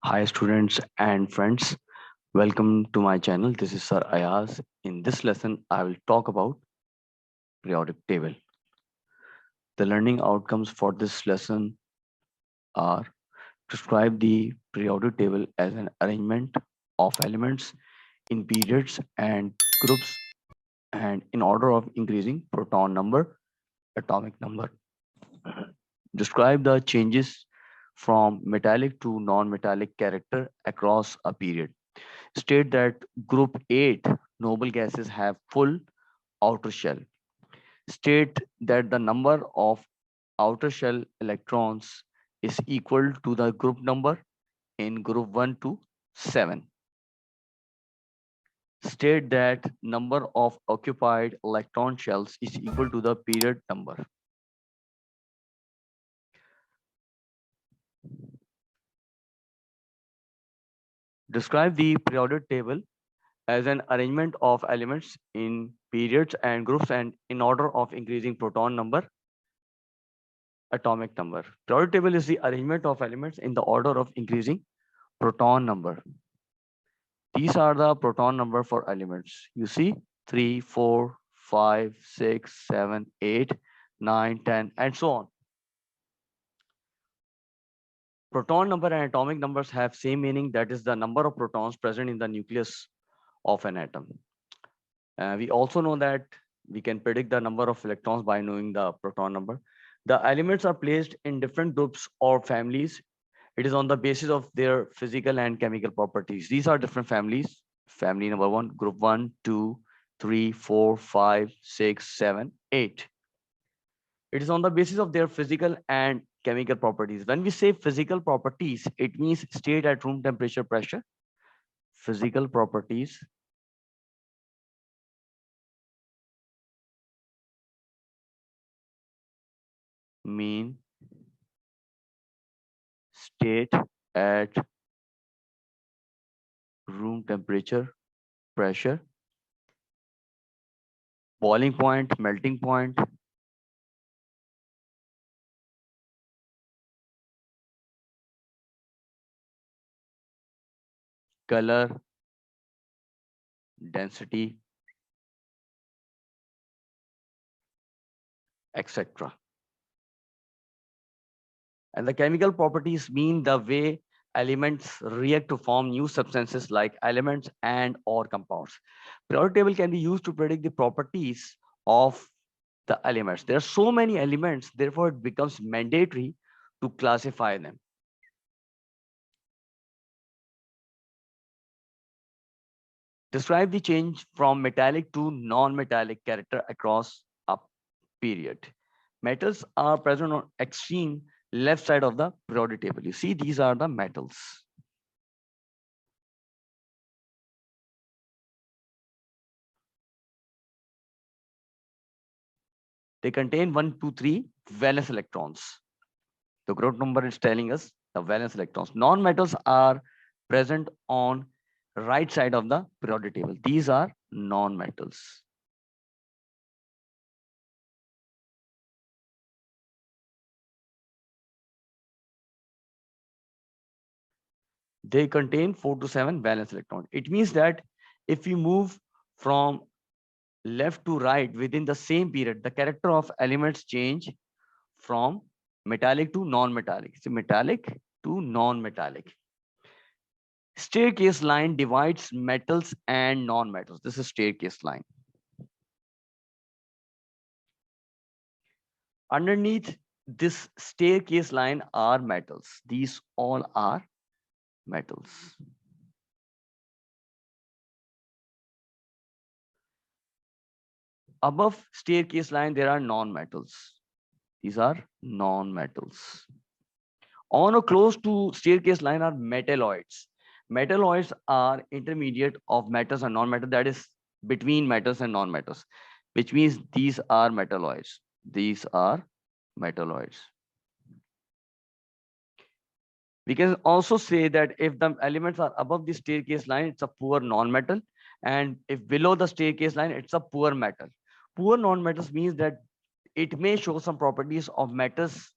Hi students and friends, welcome to my channel. This is Sir Ayaz. In this lesson, I will talk about periodic table. The learning outcomes for this lesson are: describe the periodic table as an arrangement of elements in periods and groups and in order of increasing proton number, atomic number. Describe the changes from metallic to non-metallic character across a period. State that group 8 noble gases have full outer shell. State that the number of outer shell electrons is equal to the group number in group 1 to 7. State that number of occupied electron shells is equal to the period number. Describe the periodic table as an arrangement of elements in periods and groups and in order of increasing proton number, atomic number. Periodic table is the arrangement of elements in the order of increasing proton number. These are the proton number for elements. You see 3, 4, 5, 6, 7, 8, 9, 10, and so on. Proton number and atomic numbers have same meaning, that is the number of protons present in the nucleus of an atom. We also know that we can predict the number of electrons by knowing the proton number. The elements are placed in different groups or families. It is on the basis of their physical and chemical properties. These are different families. Family number 1, group 1, 2, 3, 4, 5, 6, 7, 8. It is on the basis of their physical and chemical properties. When we say physical properties, it means state at room temperature, pressure. Physical properties mean state at room temperature, pressure, boiling point, melting point, color, density, etc. And the chemical properties mean the way elements react to form new substances like elements and or compounds. Periodic table can be used to predict the properties of the elements. There are so many elements, therefore it becomes mandatory to classify them. Describe the change from metallic to non-metallic character across a period. Metals are present on extreme left side of the periodic table. You see, these are the metals. They contain 1, 2, 3 valence electrons. The group number is telling us the valence electrons. Non-metals are present on right side of the periodic table. These are non-metals. They contain 4 to 7 valence electrons. It means that if we move from left to right within the same period, the character of elements change from metallic to non-metallic. So metallic to non-metallic. Staircase line divides metals and non-metals. This is staircase line. Underneath this staircase line are metals. These all are metals. Above staircase line, there are non-metals. These are non-metals. On or close to staircase line are metalloids. Metalloids are intermediate of metals and non-metals, that is between metals and non-metals, which means these are metalloids. These are metalloids. We can also say that if the elements are above the staircase line, it's a poor non-metal, and if below the staircase line, it's a poor metal. Poor non-metals means that it may show some properties of metals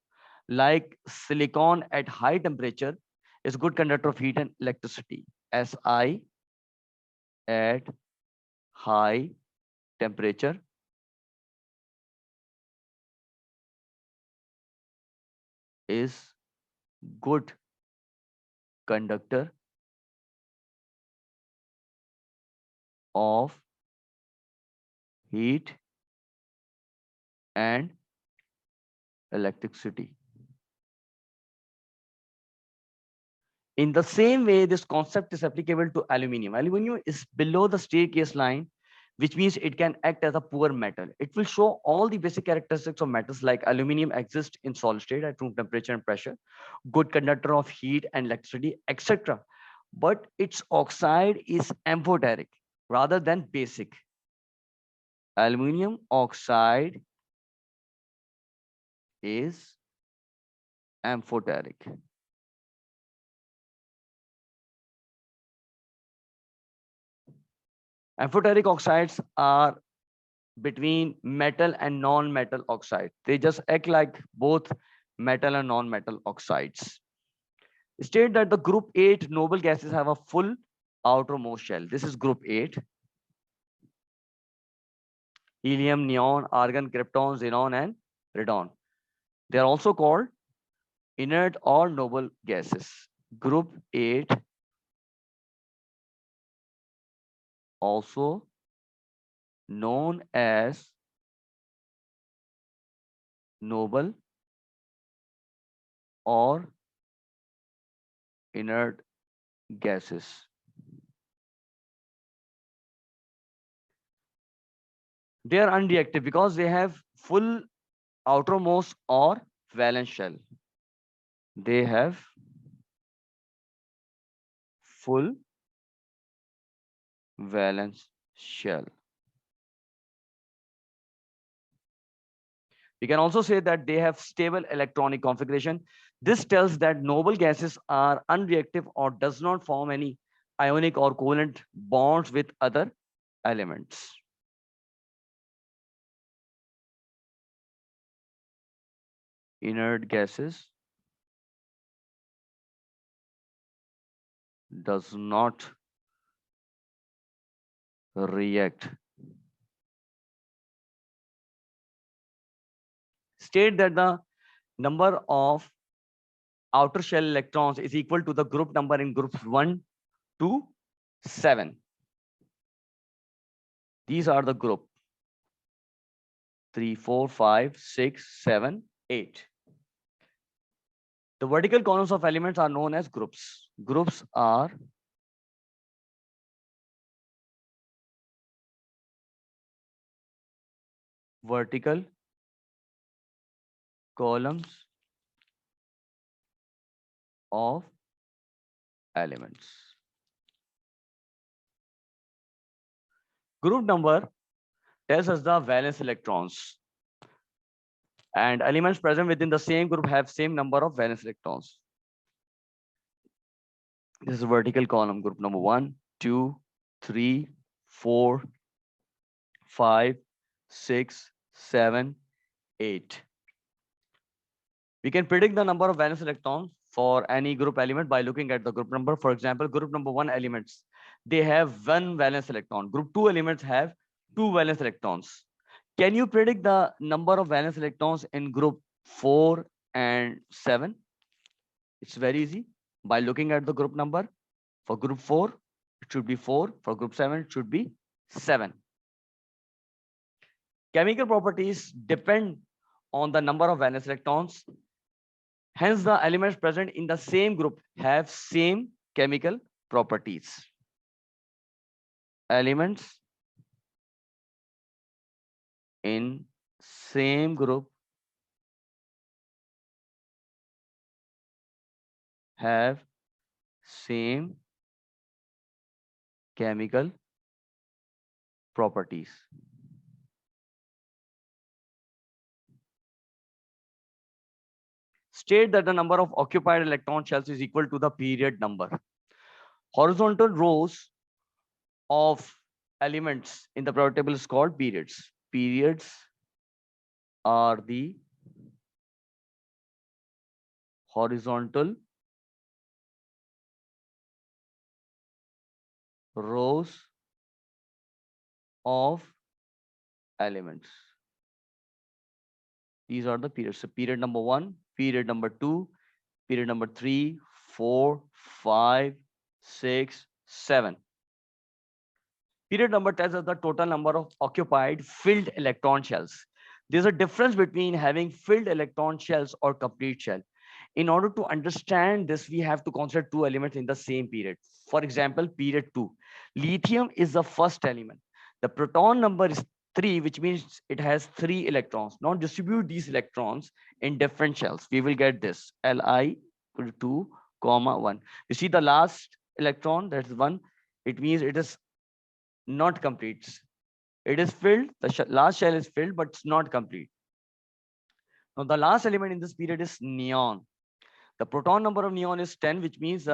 like silicon at high temperature is good conductor of heat and electricity. Si at high temperature is good conductor of heat and electricity. In the same way, this concept is applicable to aluminium. Aluminium is below the staircase line, which means it can act as a poor metal. It will show all the basic characteristics of metals like aluminium exist in solid state at room temperature and pressure, good conductor of heat and electricity, etc. But its oxide is amphoteric rather than basic. Aluminium oxide is amphoteric. Amphoteric oxides are between metal and non-metal oxide. They just act like both metal and non-metal oxides. State that the group 8 noble gases have a full outermost shell. This is group 8. Helium, neon, argon, krypton, xenon, and radon. They are also called inert or noble gases. Group 8 also known as noble or inert gases. They are unreactive because they have full outermost or valence shell. They have full valence shell. We can also say that they have stable electronic configuration. This tells that noble gases are unreactive or does not form any ionic or covalent bonds with other elements. Inert gases does not react. State that the number of outer shell electrons is equal to the group number in groups 1 to 7. These are the group 3, 4, 5, 6, 7, 8. The vertical columns of elements are known as groups. Groups are vertical columns of elements. Group number tells us the valence electrons. And elements present within the same group have same number of valence electrons. This is a vertical column, group number 1, 2, 3, 4, 5, 6, 7, 8. We can predict the number of valence electrons for any group element by looking at the group number. For example, group number 1 elements, they have 1 valence electron. Group 2 elements have 2 valence electrons. Can you predict the number of valence electrons in group 4 and 7? It's very easy. By looking at the group number, for group 4, it should be 4. For group 7, it should be 7. Chemical properties depend on the number of valence electrons. Hence, the elements present in the same group have same chemical properties. Elements in same group have same chemical properties. State that the number of occupied electron shells is equal to the period number. Horizontal rows of elements in the periodic table is called periods. Periods are the horizontal rows of elements. These are the periods. So period number 1, period number 2, period number 3, 4, 5, 6, 7. Period number tells us the total number of occupied filled electron shells. There's a difference between having filled electron shells or complete shell. In order to understand this, we have to consider two elements in the same period. For example, period 2. Lithium is the first element. The proton number is 3, which means it has 3 electrons. Now distribute these electrons in different shells. We will get this Li 2, 1. You see the last electron, that's 1. It means it is not complete. It is filled. The last shell is filled, but it's not complete. Now the last element in this period is neon. The proton number of neon is 10, which means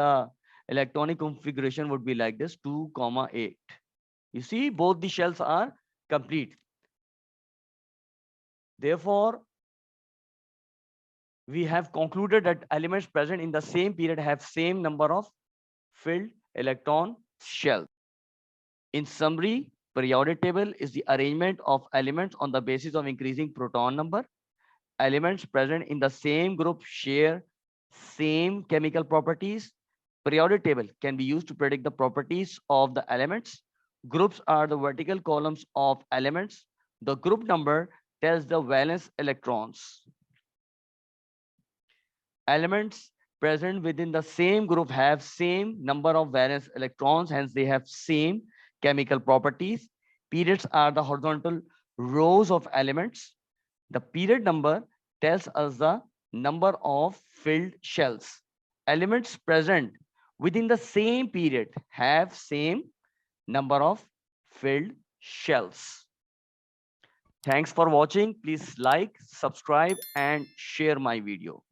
electronic configuration would be like this, 2, 8. You see, both the shells are complete. Therefore, we have concluded that elements present in the same period have same number of filled electron shells. In summary, periodic table is the arrangement of elements on the basis of increasing proton number. Elements present in the same group share same chemical properties. Periodic table can be used to predict the properties of the elements. Groups are the vertical columns of elements. The group number tells the valence electrons. Elements present within the same group have same number of valence electrons, hence they have same chemical properties. Periods are the horizontal rows of elements. The period number tells us the number of filled shells. Elements present within the same period have same number of filled shells. Thanks for watching. Please like, subscribe, and share my video.